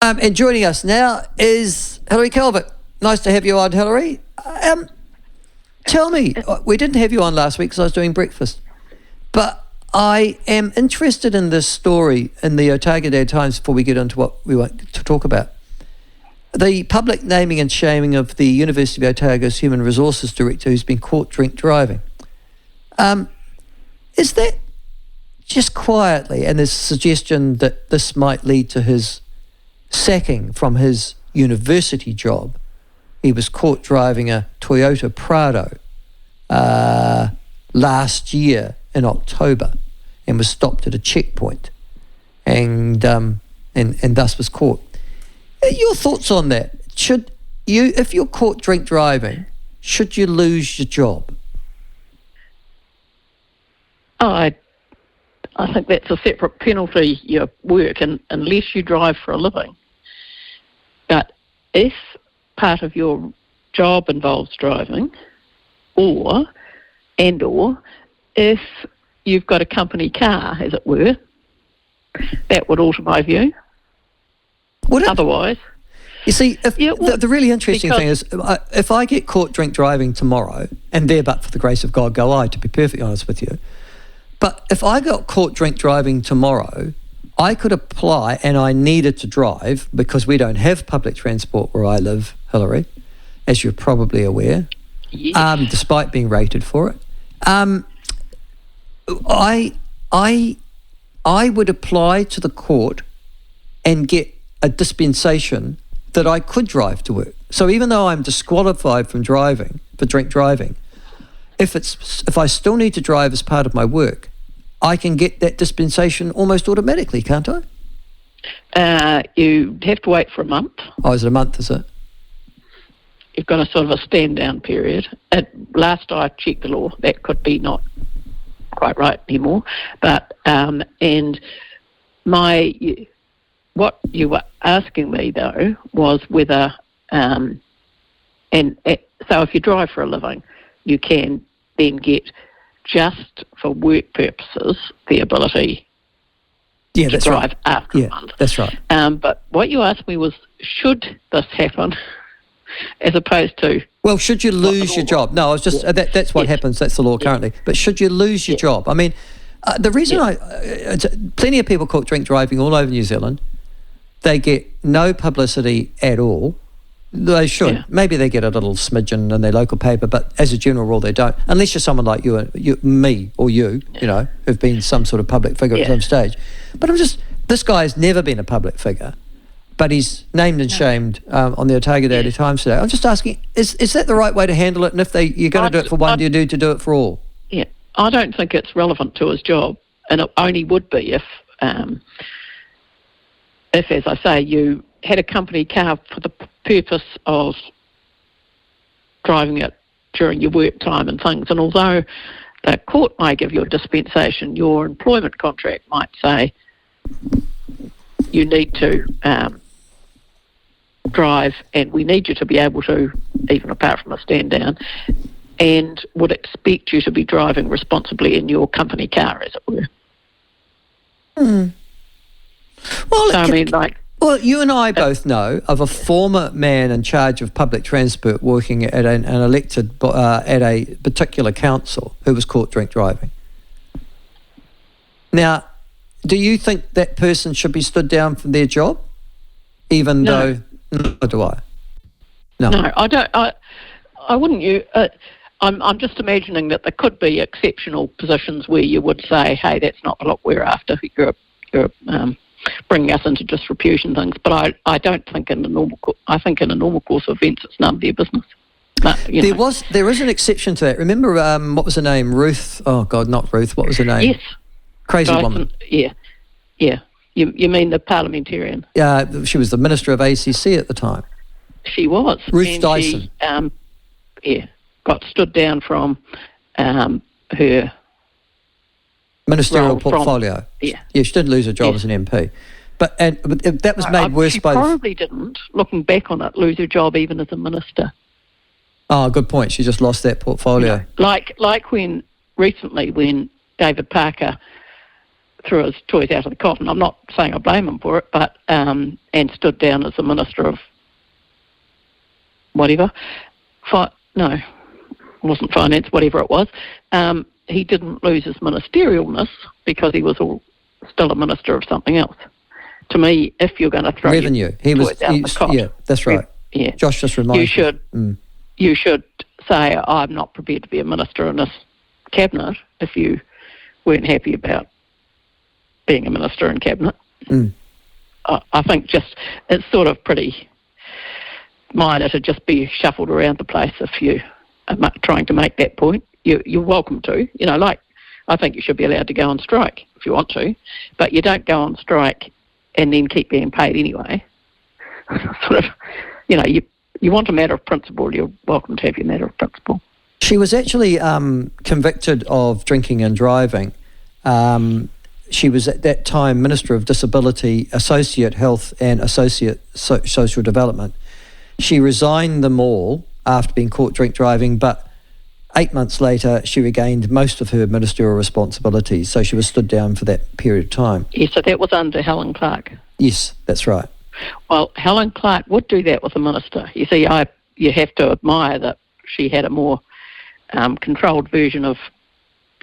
And joining us now is Hilary Calvert. Nice to have you on, Hilary. Tell me, we didn't have you on last week because I was doing breakfast, but I am interested in this story in the Otago Day Times before we get into what we want to talk about. The public naming and shaming of the University of Otago's Human Resources Director who's been caught drink driving. Is that just quietly, and there's a suggestion that this might lead to his sacking from his university job. He was caught driving a Toyota Prado last year in October and was stopped at a checkpoint and thus was caught. Your thoughts on that? Should you, if you're caught drink driving, should you lose your job? I think that's a separate penalty, your work, unless you drive for a living. But if part of your job involves driving, or if you've got a company car, as it were, that would alter my view. Would it? Otherwise... You see, the really interesting thing is, if I get caught drink driving tomorrow, and there but for the grace of God go I, to be perfectly honest with you, but if I got caught drink driving tomorrow, I could apply, and I needed to drive because we don't have public transport where I live, Hilary, as you're probably aware, yes. Despite being rated for it. I would apply to the court and get a dispensation that I could drive to work. So even though I'm disqualified from driving, for drink driving, if I still need to drive as part of my work, I can get that dispensation almost automatically, can't I? You have to wait for a month. Oh, is it a month, is it? You've got a sort of a stand-down period. At last I checked the law, that could be not quite right anymore. But, what you were asking me, though, was whether, so if you drive for a living, you can then get, just for work purposes, the ability to drive after a month. That's right. But what you asked me was, should this happen, as opposed to... Well, should you lose your job? No, I was just... that's what happens. That's the law currently. But should you lose your job? I mean, the reason plenty of people caught drink driving all over New Zealand. They get no publicity at all. They should. Yeah. Maybe they get a little smidgen in their local paper, but as a general rule, they don't. Unless you're someone like me, who've been some sort of public figure at some stage. But this guy has never been a public figure, but he's named and shamed on the Otago Daily Times today. I'm just asking, is that the right way to handle it? And if you're going to do it for one, do you need to do it for all? Yeah, I don't think it's relevant to his job, and it only would be if, as I say, you had a company car for the purpose of driving it during your work time and things. And although the court may give you a dispensation, your employment contract might say you need to drive, and we need you to be able to, even apart from a stand down, and would expect you to be driving responsibly in your company car, as it were. Well, so, well, you and I both know of a former man in charge of public transport working at an elected at a particular council who was caught drink driving. Now, do you think that person should be stood down from their job, even though? No, do I? No, I don't. I wouldn't. I'm just imagining that there could be exceptional positions where you would say, "Hey, that's not what we're after. You're bringing us into disrepute and things." But I don't think in the normal. I think in a normal course of events, it's none of their business. But, there is an exception to that. Remember, what was her name? Ruth. Oh God, not Ruth. What was her name? Yes. Crazy woman. Yeah. You mean the parliamentarian? Yeah, she was the Minister of ACC at the time. She was. Ruth Dyson. She, got stood down from her ministerial portfolio. She did lose her job as an MP. But that was made worse by... She probably didn't, looking back on it, lose her job even as a minister. Oh, good point. She just lost that portfolio. Like when David Parker threw his toys out of the cotton. I'm not saying I blame him for it, but and stood down as the Minister of whatever. No, it wasn't finance, whatever it was. He didn't lose his ministerialness because he was still a minister of something else. To me, if you're going to throw revenue, yeah, that's right. Yeah, Josh just reminded you should say, I'm not prepared to be a minister in this cabinet if you weren't happy about being a minister in cabinet. I think it's sort of pretty minor to just be shuffled around the place if you are trying to make that point. You're welcome to, I think you should be allowed to go on strike if you want to, but you don't go on strike and then keep being paid anyway. Sort of, you want a matter of principle, you're welcome to have your matter of principle. She was actually convicted of drinking and driving. She was at that time Minister of Disability, Associate Health and Associate Social Development. She resigned them all after being caught drink driving, but 8 months later she regained most of her ministerial responsibilities, so she was stood down for that period of time. Yes, so that was under Helen Clark. Yes, that's right. Well, Helen Clark would do that with a minister. You see, you have to admire that she had a more controlled version of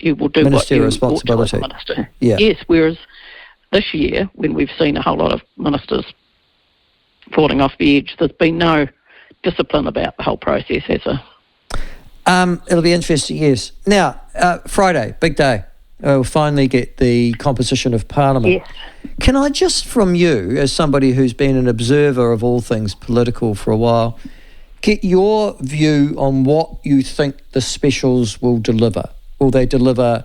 you will do ministerial what you responsibility. ought to as a minister. Yeah. Yes, whereas this year, when we've seen a whole lot of ministers falling off the edge, there's been no discipline about the whole process, has there? It'll be interesting, yes. Now, Friday, big day. We'll finally get the composition of Parliament. Yes. Can I just, from you, as somebody who's been an observer of all things political for a while, get your view on what you think the specials will deliver? Will they deliver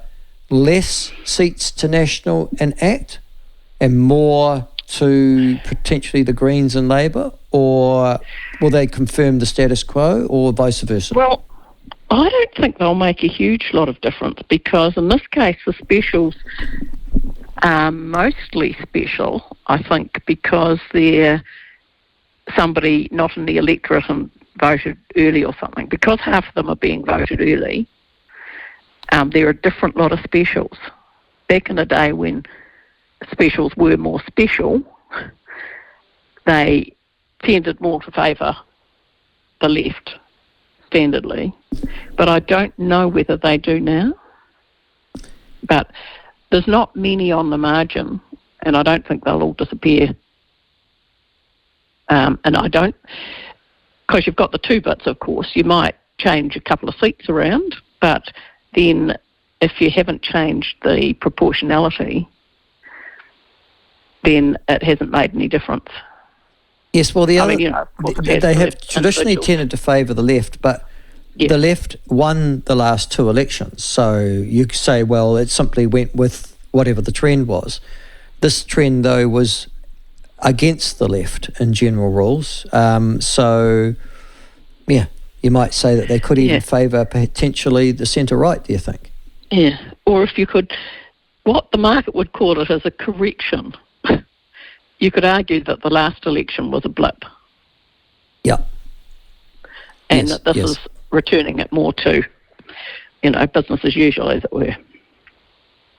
less seats to National and ACT and more to potentially the Greens and Labour, or will they confirm the status quo, or vice versa? Well, I don't think they'll make a huge lot of difference, because in this case the specials are mostly special, I think, because they're somebody not in the electorate and voted early or something. Because half of them are being voted early, there are a different lot of specials. Back in the day when specials were more special, they tended more to favour the left, standardly. But I don't know whether they do now. But there's not many on the margin, and I don't think they'll all disappear. And I don't, because you've got the two bits, of course. You might change a couple of seats around, but then if you haven't changed the proportionality, then it hasn't made any difference. Yes, well, they have traditionally individuals tended to favour the left, but the left won the last two elections. So you could say, well, it simply went with whatever the trend was. This trend, though, was against the left in general rules. So, yeah, you might say that they could even favour potentially the centre-right, do you think? Yeah, or if you could, what the market would call it as a correction. You could argue that the last election was a blip. Yeah. And that this is returning it more to, business as usual, as it were.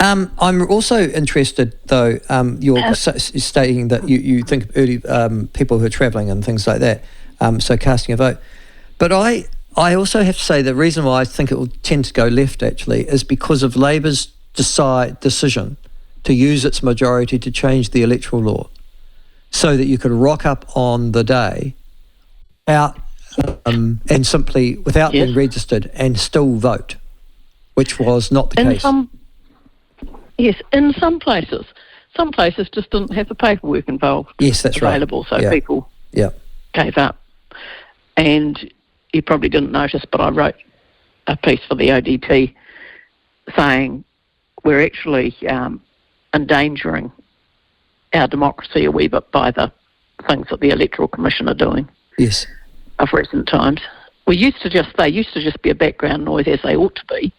I'm also interested, though, you're stating that you think early people who are travelling and things like that, so casting a vote. But I also have to say the reason why I think it will tend to go left, actually, is because of Labour's decision to use its majority to change the electoral law so that you could rock up on the day out and simply, without being registered, and still vote, which was not the case. In some places. Some places just didn't have the paperwork involved. Yes, that's available, right. So people gave up. And you probably didn't notice, but I wrote a piece for the ODT saying we're actually endangering our democracy a wee bit by the things that the Electoral Commission are doing. Yes. Of recent times. They used to just be a background noise, as they ought to be,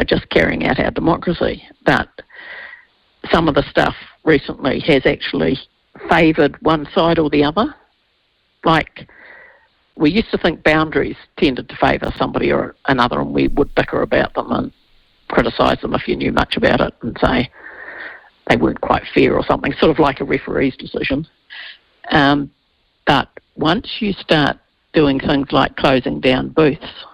just carrying out our democracy. But some of the stuff recently has actually favoured one side or the other. Like, we used to think boundaries tended to favour somebody or another, and we would bicker about them and criticise them if you knew much about it and say, they weren't quite fair or something, sort of like a referee's decision. But once you start doing things like closing down booths,